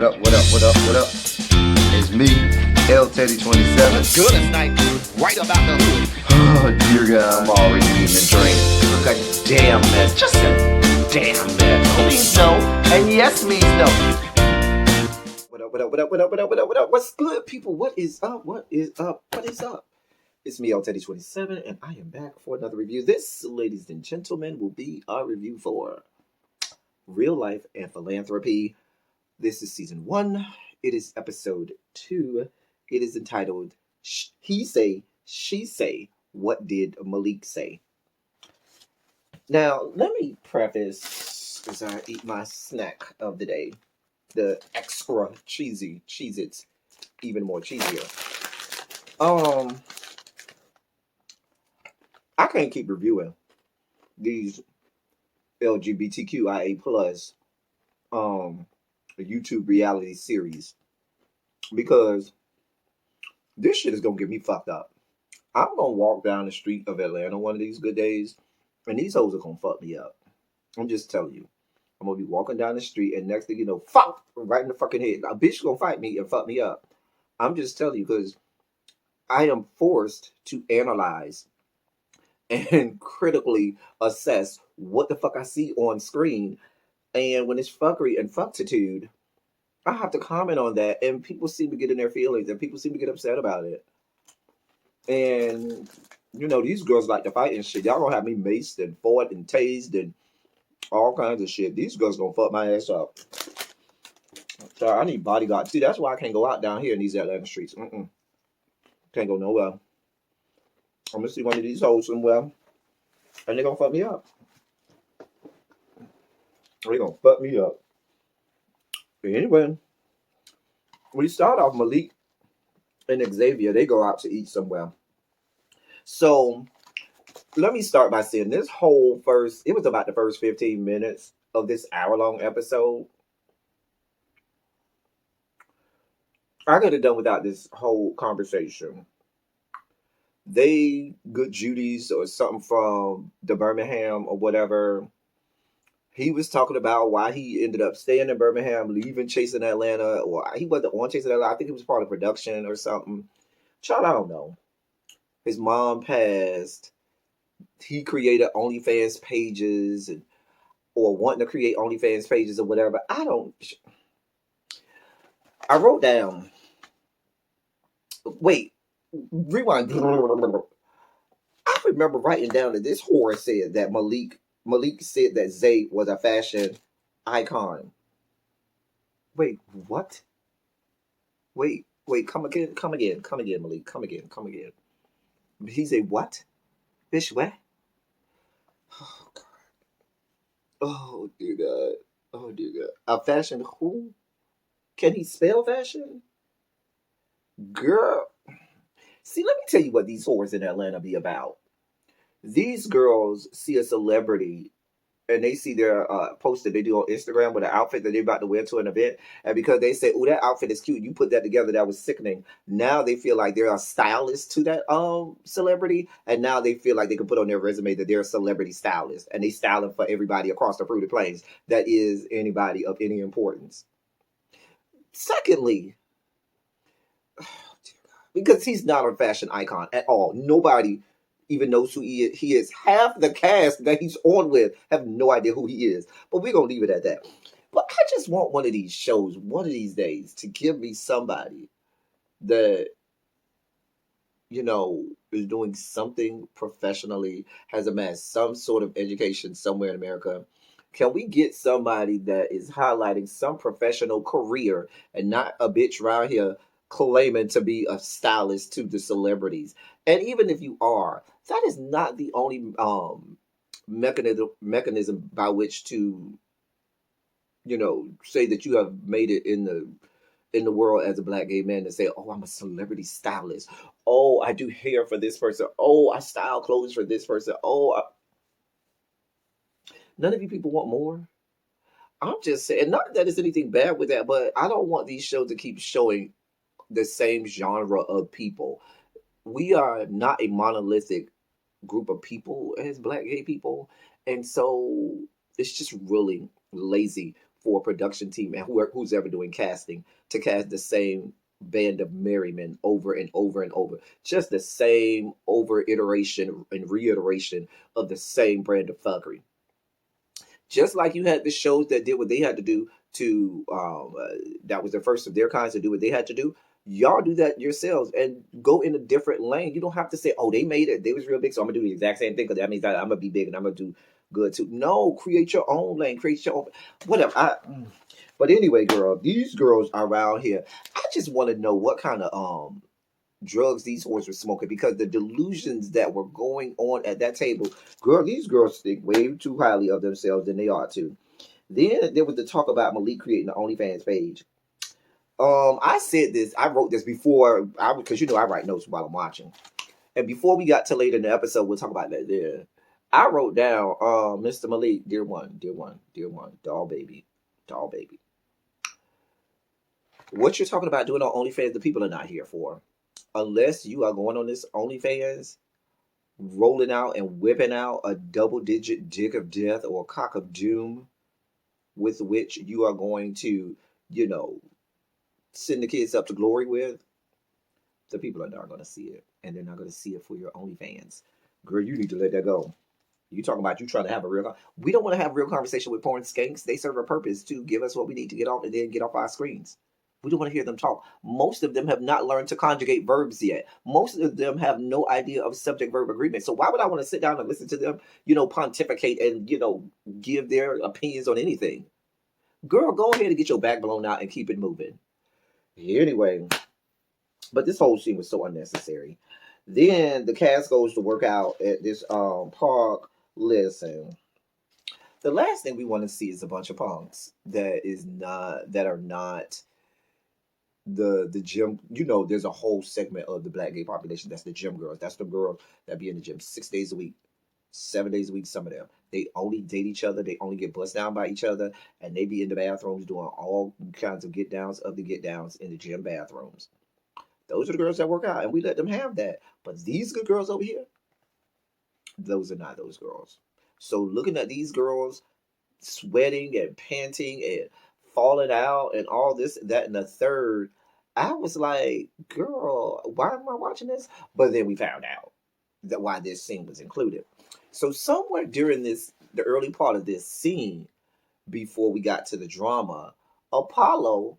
What up, what up, what up, what up? It's me, L Teddy 27. What's good? It's like right about the hood. Oh, dear God, I'm already eating a drink. Look a damn mess, just a damn mess. No means no, and yes means no. What up, what up, what up, what up, what up, what up, what up? What's good, people? What is up? What is up? What is up? It's me, L Teddy 27, and I am back for another review. This, ladies and gentlemen, will be our review for Real Life and Philanthropy. This is season 1. It is episode 2. It is entitled He Say, She Say, What Did Malik Say? Now, let me preface as I eat my snack of the day, the extra cheesy Cheez-Its, even more cheesier. I can't keep reviewing these LGBTQIA plus YouTube reality series because this shit is gonna get me fucked up. I'm gonna walk down the street of Atlanta one of these good days, and these hoes are gonna fuck me up. I'm just telling you. I'm gonna be walking down the street, and next thing you know, fuck, right in the fucking head. A bitch gonna fight me and fuck me up. I'm just telling you because I am forced to analyze and critically assess what the fuck I see on screen. And when it's fuckery and fucktitude, I have to comment on that, and people seem to get in their feelings, and people seem to get upset about it. And, you know, these girls like to fight and shit. Y'all gonna have me maced and fought and tased and all kinds of shit. These girls gonna fuck my ass up. So I need bodyguards. See, that's why I can't go out down here in these Atlanta streets. Can't go nowhere. I'm gonna see one of these hoes somewhere, and they're gonna fuck me up. They're gonna fuck me up. But anyway, we start off Malik and Xavier. They go out to eat somewhere. So let me start by saying this whole it was about the first 15 minutes of this hour-long episode. I could have done without this whole conversation. They good Judy's or something from the Birmingham or whatever. He was talking about why he ended up staying in Birmingham, leaving Chasing Atlanta, or he wasn't on Chasing Atlanta. I think it was part of production or something. Child, I don't know. His mom passed. He created OnlyFans pages or wanting to create OnlyFans pages or whatever. I wrote down. Wait, rewind. I remember writing down that this whore said that Malik said that Zay was a fashion icon. Wait, what? Wait, come again, Malik, come again. He said what? Bitch, what? Oh, God. Oh, dear God. Oh, dear God. A fashion who? Can he spell fashion? Girl. See, let me tell you what these whores in Atlanta be about. These girls see a celebrity and they see their post that they do on Instagram with an outfit that they're about to wear to an event. And because they say, oh, that outfit is cute, you put that together, that was sickening. Now they feel like they're a stylist to that celebrity. And now they feel like they can put on their resume that they're a celebrity stylist. And they styling for everybody across the fruited plains that is anybody of any importance. Secondly, because he's not a fashion icon at all. Nobody even knows who he is. Half the cast that he's on with have no idea who he is. But we're going to leave it at that. But I just want one of these shows, one of these days, to give me somebody that, you know, is doing something professionally, has amassed some sort of education somewhere in America. Can we get somebody that is highlighting some professional career and not a bitch around here claiming to be a stylist to the celebrities? And even if you are, that is not the only mechanism by which to, you know, say that you have made it in the world as a Black gay man, to say, oh, I'm a celebrity stylist. Oh, I do hair for this person. Oh, I style clothes for this person. None of you people want more. I'm just saying, not that there's anything bad with that, but I don't want these shows to keep showing the same genre of people. We are not a monolithic group of people as Black gay people, and so it's just really lazy for a production team and who's ever doing casting to cast the same band of merrymen over and over and over. Just the same over iteration and reiteration of the same brand of fuckery. Just like you had the shows that did what they had to do to, that was the first of their kinds to do what they had to do. Y'all do that yourselves and go in a different lane. You don't have to say, "Oh, they made it. They was real big, so I'm gonna do the exact same thing because that means that I'm gonna be big and I'm gonna do good too." No, create your own lane. Create your own. Whatever. But anyway, girl, these girls are around here. I just want to know what kind of drugs these whores were smoking because the delusions that were going on at that table, girl, these girls think way too highly of themselves than they ought to. Then there was the talk about Malik creating the OnlyFans page. I said this, I wrote this before I because I write notes while I'm watching. And before we got to later in the episode, we'll talk about that there. I wrote down, Mr. Malik, dear one, doll baby. What you're talking about doing on OnlyFans, the people are not here for. Unless you are going on this OnlyFans, rolling out and whipping out a double-digit dick of death or cock of doom, with which you are going to, send the kids up to glory with, the people are not going to see it. And they're not going to see it for your OnlyFans. Girl, you need to let that go. You talking about you trying to have a real... We don't want to have a real conversation with porn skanks. They serve a purpose to give us what we need to get off and then get off our screens. We don't want to hear them talk. Most of them have not learned to conjugate verbs yet. Most of them have no idea of subject-verb agreement. So why would I want to sit down and listen to them, pontificate and, give their opinions on anything? Girl, go ahead and get your back blown out and keep it moving. Anyway, but this whole scene was so unnecessary. Then the cast goes to work out at this park. Listen, the last thing we want to see is a bunch of punks that are not the gym. There's a whole segment of the black gay population that's the gym girls. That's the girls that be in the gym 6 days a week, 7 days a week. Some of them, they only date each other. They only get bussed down by each other, and they be in the bathrooms doing all kinds of get downs in the gym bathrooms. Those are the girls that work out, and we let them have that. But these good girls over here, those are not those girls. So looking at these girls sweating and panting and falling out and all this, that, and the third, I was like, girl, why am I watching this? But then we found out that why this scene was included. So somewhere during the early part of this scene, before we got to the drama, Apollo,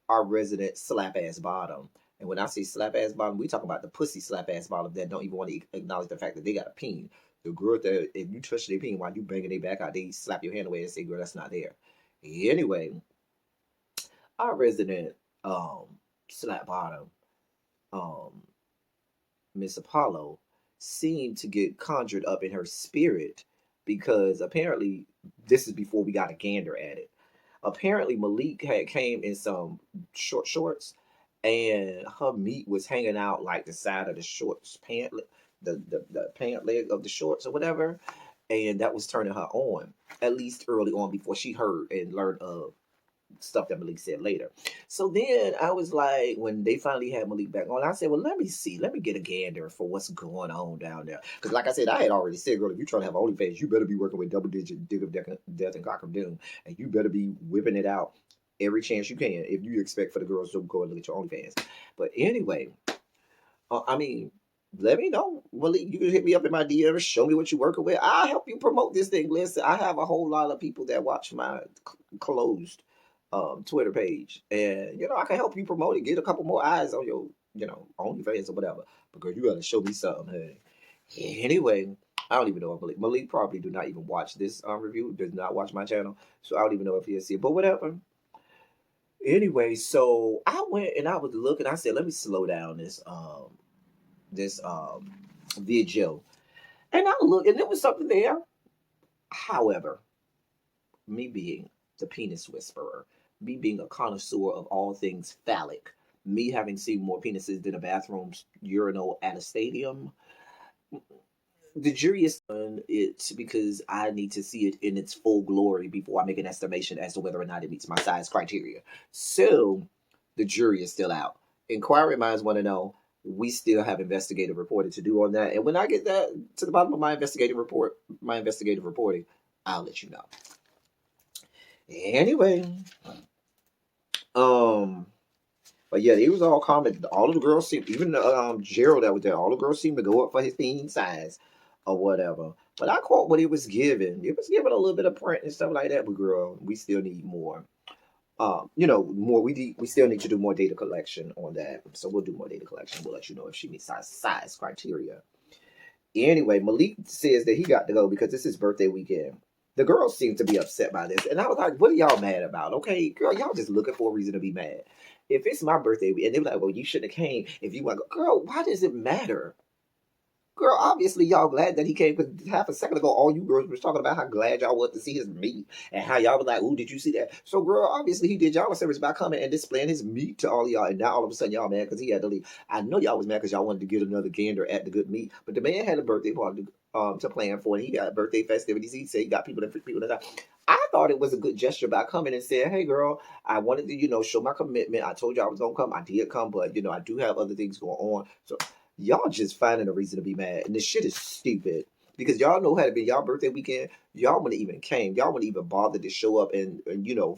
our resident slap ass bottom. And when I say slap ass bottom, we talk about the pussy slap ass bottom that don't even want to acknowledge the fact that they got a peen. The girl that if you touch their peen while you banging their back out, they slap your hand away and say, "Girl, that's not there." Anyway, our resident slap bottom, Miss Apollo, seemed to get conjured up in her spirit because apparently this is before we got a gander at it. Apparently Malik had came in some short shorts and her meat was hanging out like the side of the shorts pant, the pant leg of the shorts or whatever, and that was turning her on, at least early on before she heard and learned of stuff that Malik said later. So then I was like, when they finally had Malik back on, I said, well, let me get a gander for what's going on down there. Because like I said, I had already said, girl, if you're trying to have OnlyFans, you better be working with double-digit dick of death and cock of doom. And you better be whipping it out every chance you can if you expect for the girls to go and look at your OnlyFans. But anyway, let me know. Malik, you can hit me up in my DMs, show me what you're working with. I'll help you promote this thing. Listen, I have a whole lot of people that watch my closed Twitter page, and I can help you promote it, get a couple more eyes on your OnlyFans or whatever. But girl, you gotta show me something, hey. Anyway, I don't even know if Malik probably do not even watch this review, does not watch my channel, so I don't even know if he'll see it, but whatever. Anyway, so I went and I was looking. I said, let me slow down this video, and I looked, and there was something there. However, me being the penis whisperer, me being a connoisseur of all things phallic, me having seen more penises than a bathroom urinal at a stadium, the jury is on it because I need to see it in its full glory before I make an estimation as to whether or not it meets my size criteria. So the jury is still out. Inquiry minds want to know. We still have investigative reporting to do on that. And when I get that to the bottom of my investigative reporting, I'll let you know. Anyway, um, but yeah, it was all common. All of the girls seemed, even Gerald that was there, all the girls seemed to go up for his theme size or whatever. But I caught what it was giving. It was giving a little bit of print and stuff like that. But girl, we still need more. More. We still need to do more data collection on that. So we'll do more data collection. We'll let you know if she meets size criteria. Anyway, Malik says that he got to go because it's his birthday weekend. The girls seem to be upset by this, and I was like, "What are y'all mad about?" Okay, girl, y'all just looking for a reason to be mad. If it's my birthday, and they were like, "Well, you shouldn't have came." If you want to go, girl, why does it matter? Girl, obviously y'all glad that he came because half a second ago, all you girls was talking about how glad y'all was to see his meat and how y'all was like, "Ooh, did you see that?" So, girl, obviously he did y'all a service by coming and displaying his meat to all of y'all, and now all of a sudden y'all mad because he had to leave. I know y'all was mad because y'all wanted to get another gander at the good meat, but the man had a birthday party to plan for, and he got birthday festivities. He said he got people that. I thought it was a good gesture by coming and saying, "Hey, girl, I wanted to, show my commitment. I told you I was gonna come. I did come, but I do have other things going on. So y'all just finding a reason to be mad, and this shit is stupid because y'all know how to be y'all birthday weekend. Y'all wouldn't even came. Y'all wouldn't even bother to show up and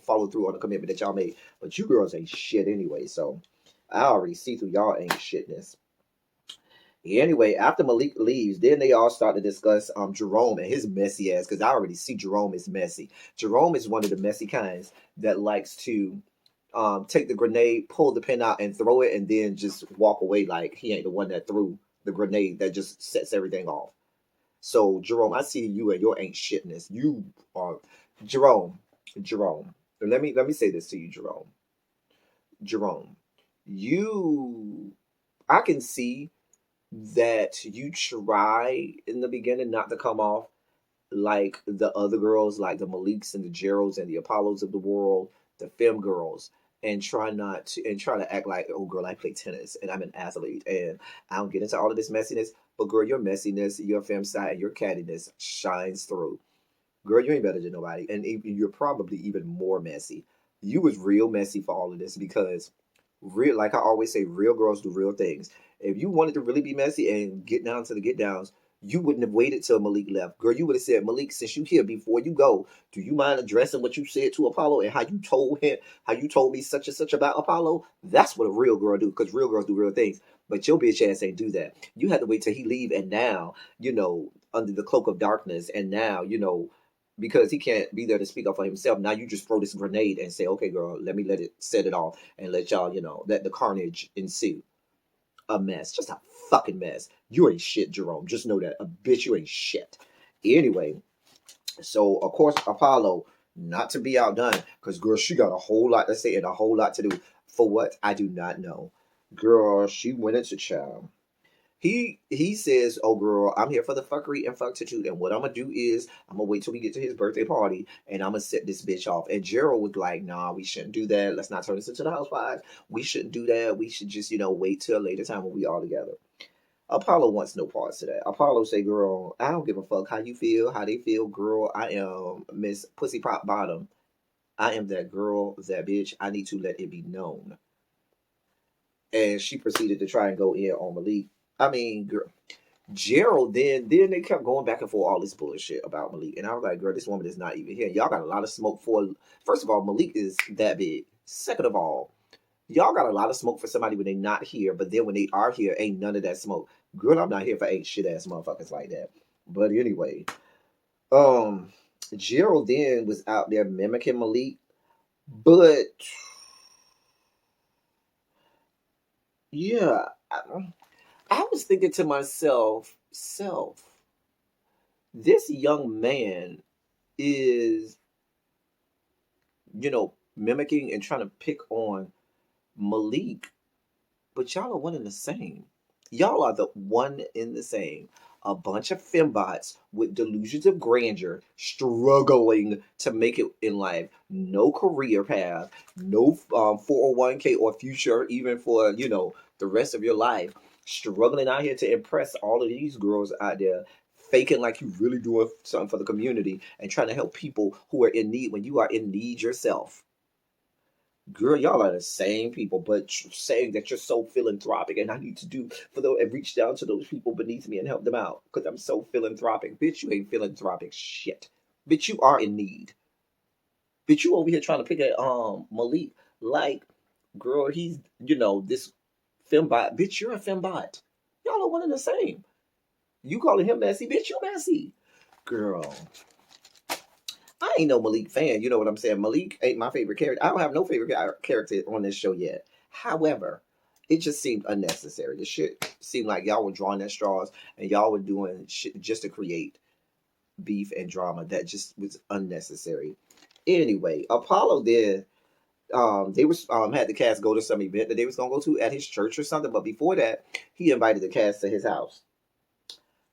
follow through on the commitment that y'all made. But you girls ain't shit anyway. So I already see through y'all ain't shitness. Anyway, after Malik leaves, then they all start to discuss Jerome and his messy ass because I already see Jerome is messy. Jerome is one of the messy kinds that likes to take the grenade, pull the pin out, and throw it, and then just walk away like he ain't the one that threw the grenade that just sets everything off. So Jerome, I see you and your ain't shitness. You are Jerome. Jerome. Let me say this to you, Jerome. Jerome, you I can see that you try in the beginning not to come off like the other girls, like the Maliks and the Geralds and the Apollos of the world, the femme girls, and try to act like, oh girl, I play tennis and I'm an athlete and I don't get into all of this messiness. But girl, your messiness, your femme side, and your cattiness shines through. Girl, you ain't better than nobody, and you're probably even more messy. You was real messy for all of this because real, like I always say, real girls do real things. If you wanted to really be messy and get down to the get downs, you wouldn't have waited till Malik left. Girl, you would have said, Malik, since you here, before you go, do you mind addressing what you said to Apollo and how you told me such and such about Apollo? That's what a real girl do, because real girls do real things. But your bitch ass ain't do that. You had to wait till he leave, and now, under the cloak of darkness, and now, because he can't be there to speak up for himself. Now you just throw this grenade and say, okay, girl, let it set it off and let y'all, let the carnage ensue. A mess. Just a fucking mess. You ain't shit, Jerome. Just know that. A bitch, you ain't shit. Anyway, so of course, Apollo, not to be outdone, because girl, she got a whole lot to say and a whole lot to do. For what? I do not know. Girl, she went into child. He says, "Oh girl, I'm here for the fuckery and fucktitude, and what I'm gonna do is I'm gonna wait till we get to his birthday party, and I'm gonna set this bitch off." And Gerald was like, "Nah, we shouldn't do that. Let's not turn this into the housewives. We shouldn't do that. We should just wait till a later time when we all together." Apollo wants no parts of that. Apollo say, "Girl, I don't give a fuck how you feel, how they feel, girl. I am Miss Pussy Pop Bottom. I am that girl, that bitch. I need to let it be known." And she proceeded to try and go in on Malik. I mean, girl. Gerald then they kept going back and forth all this bullshit about Malik, and I was like, girl, this woman is not even here. Y'all got a lot of smoke for. First of all, Malik is that big. Second of all, y'all got a lot of smoke for somebody when they not here, but then when they are here, ain't none of that smoke. Girl, I'm not here for ain't shit ass motherfuckers like that. But anyway, um, Gerald then was out there mimicking Malik, but yeah, I was thinking to myself, this young man is, mimicking and trying to pick on Malik, but y'all are one and the same. Y'all are the one and the same. A bunch of fembots with delusions of grandeur struggling to make it in life. No career path, no 401k or future, even for, the rest of your life. Struggling out here to impress all of these girls out there, faking like you really doing something for the community and trying to help people who are in need when you are in need yourself. Girl, y'all are the same people, but saying that you're so philanthropic and I need to do for those and reach down to those people beneath me and help them out because I'm so philanthropic. Bitch, you ain't philanthropic shit. Bitch, you are in need. Bitch, you over here trying to pick at Malik. Like, girl, he's this fembot. Bitch, you're a fembot. Y'all are one and the same. You calling him messy, bitch, you messy. Girl. I ain't no Malik fan. You know what I'm saying? Malik ain't my favorite character. I don't have no favorite character on this show yet. However, it just seemed unnecessary. The shit seemed like y'all were drawing at straws and y'all were doing shit just to create beef and drama that just was unnecessary. Anyway, Apollo did. They was had the cast go to some event that they was gonna go to at his church or something. But before that, he invited the cast to his house.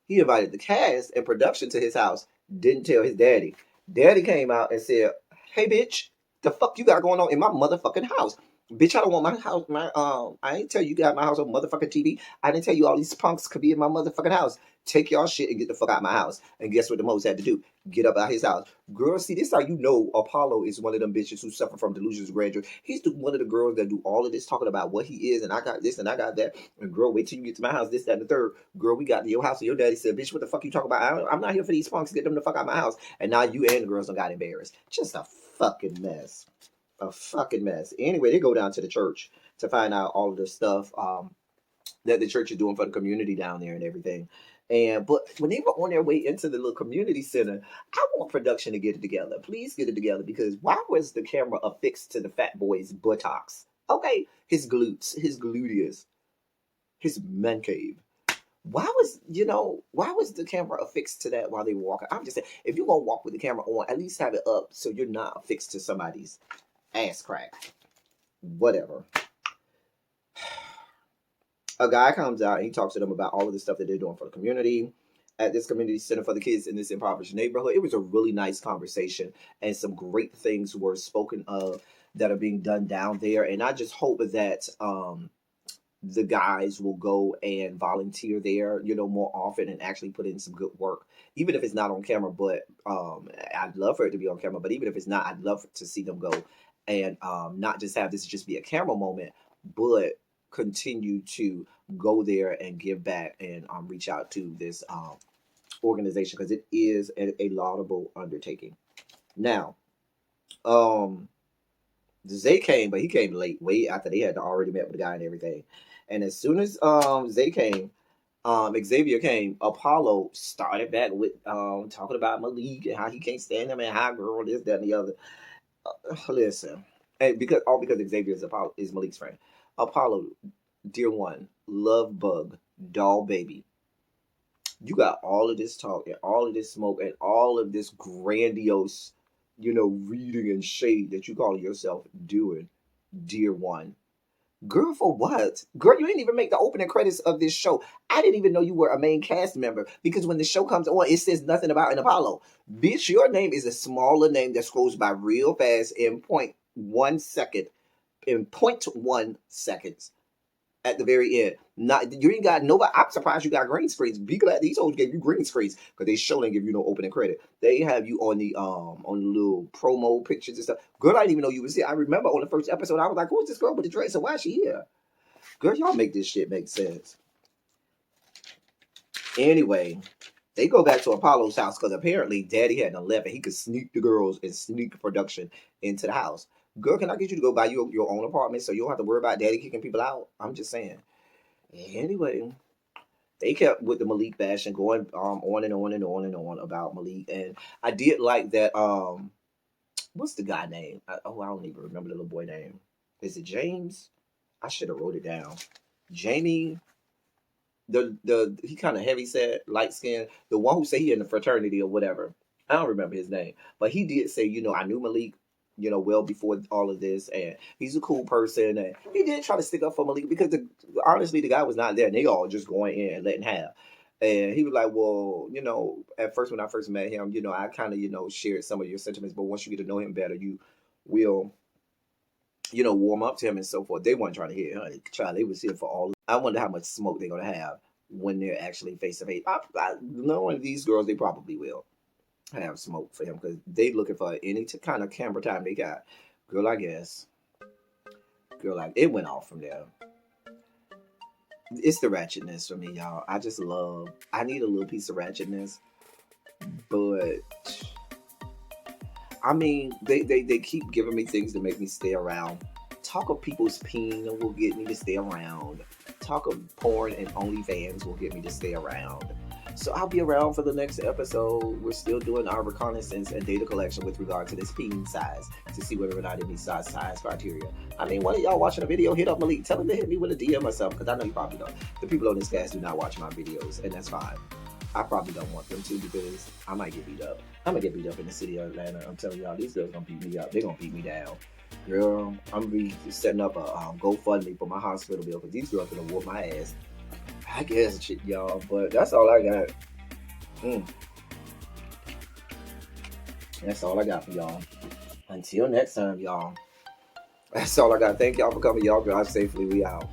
He invited the cast and production to his house. Didn't tell his daddy. Daddy came out and said, "Hey, bitch, the fuck you got going on in my motherfucking house? Bitch, I don't want my house. I ain't tell you got my house on motherfucking TV. I didn't tell you all these punks could be in my motherfucking house. Take y'all shit and get the fuck out of my house." And guess what the most had to do? Get up out his house. Girl, see, this how you know Apollo is one of them bitches who suffer from delusions of grandeur. He's one of the girls that do all of this talking about what he is and I got this and I got that. And girl, wait till you get to my house, this, that, and the third. Girl, we got to your house and your daddy said, "Bitch, what the fuck you talking about? I'm not here for these punks. Get them the fuck out of my house." And now you and the girls done got embarrassed. Just a fucking mess. A fucking mess. Anyway, they go down to the church to find out all of the stuff that the church is doing for the community down there and everything. But when they were on their way into the little community center, I want production to get it together. Please get it together, because why was the camera affixed to the fat boy's buttocks? Okay, his glutes, his gluteus, his man cave. Why was the camera affixed to that while they were walking? I'm just saying, if you're gonna walk with the camera on, at least have it up so you're not affixed to somebody's ass crack. Whatever. A guy comes out and he talks to them about all of the stuff that they're doing for the community at this community center for the kids in this impoverished neighborhood. It was a really nice conversation, and some great things were spoken of that are being done down there. And I just hope that the guys will go and volunteer there, more often and actually put in some good work, even if it's not on camera. But I'd love for it to be on camera. But even if it's not, I'd love to see them go and not just have this just be a camera moment, but continue to go there and give back and reach out to this organization, because it is a laudable undertaking. Now, Zay came, but he came late, way after they had already met with the guy and everything. And as soon as Zay came, Xavier came, Apollo started back with talking about Malik and how he can't stand him and how girl this, that, and the other. Listen, and because Xavier is Malik's friend. Apollo, dear one, love bug, doll baby. You got all of this talk and all of this smoke and all of this grandiose, reading and shade that you call yourself doing, dear one. Girl, for what? Girl, you didn't even make the opening credits of this show. I didn't even know you were a main cast member, because when the show comes on, it says nothing about an Apollo. Bitch, your name is a smaller name that scrolls by real fast in 0.1 second. In 0.1 seconds at the very end. Not you ain't got nobody. I'm surprised you got green screens. Be glad these hoes gave you green screens, because they sure didn't give you no opening credit. They have you on the little promo pictures and stuff. Girl, I didn't even know you was here. I remember on the first episode, I was like, "Who's this girl with the dress? And why is she here?" Girl, y'all make this shit make sense. Anyway, they go back to Apollo's house because apparently Daddy had 11. He could sneak the girls and sneak production into the house. Girl, can I get you to go buy your own apartment so you don't have to worry about Daddy kicking people out? I'm just saying. Anyway, they kept with the Malik bashing, going on and on and on and on about Malik. And I did like that. What's the guy name? I don't even remember the little boy name. Is it James? I should have wrote it down. Jamie. He kind of heavy set, light skinned. The one who said he in the fraternity or whatever. I don't remember his name, but he did say, I knew Malik, well before all of this, and he's a cool person, and he did try to stick up for Malik, because honestly the guy was not there, and they all just going in and letting have. And he was like, well, at first when I first met him, I kind of shared some of your sentiments, but once you get to know him better, you will warm up to him and so forth. They weren't trying to hear him. They was here for all. I wonder how much smoke they're gonna have when they're actually face to face. Knowing these girls, they probably will have smoke for him, because they looking for any kind of camera time they got. Girl, I guess. It went off from there. It's the ratchetness for me, y'all. I need a little piece of ratchetness, but I mean, they keep giving me things to make me stay around. Talk of people's peen will get me to stay around. Talk of porn and OnlyFans will get me to stay around. So I'll be around for the next episode. We're still doing our reconnaissance and data collection with regard to this peen size to see whether or not it meets size criteria. I mean, one of y'all watching the video, hit up Malik. Tell him to hit me with a DM or something, because I know you probably don't. The people on this cast do not watch my videos, and that's fine. I probably don't want them to, because I might get beat up. I'm gonna get beat up in the city of Atlanta. I'm telling y'all, these girls gonna beat me up. They're gonna beat me down. Girl, I'm gonna be setting up a GoFundMe for my hospital bill, because these girls gonna whoop my ass. I guess shit, y'all, but that's all I got. That's all I got for y'all. Until next time, y'all. That's all I got. Thank y'all for coming. Y'all drive safely. We out.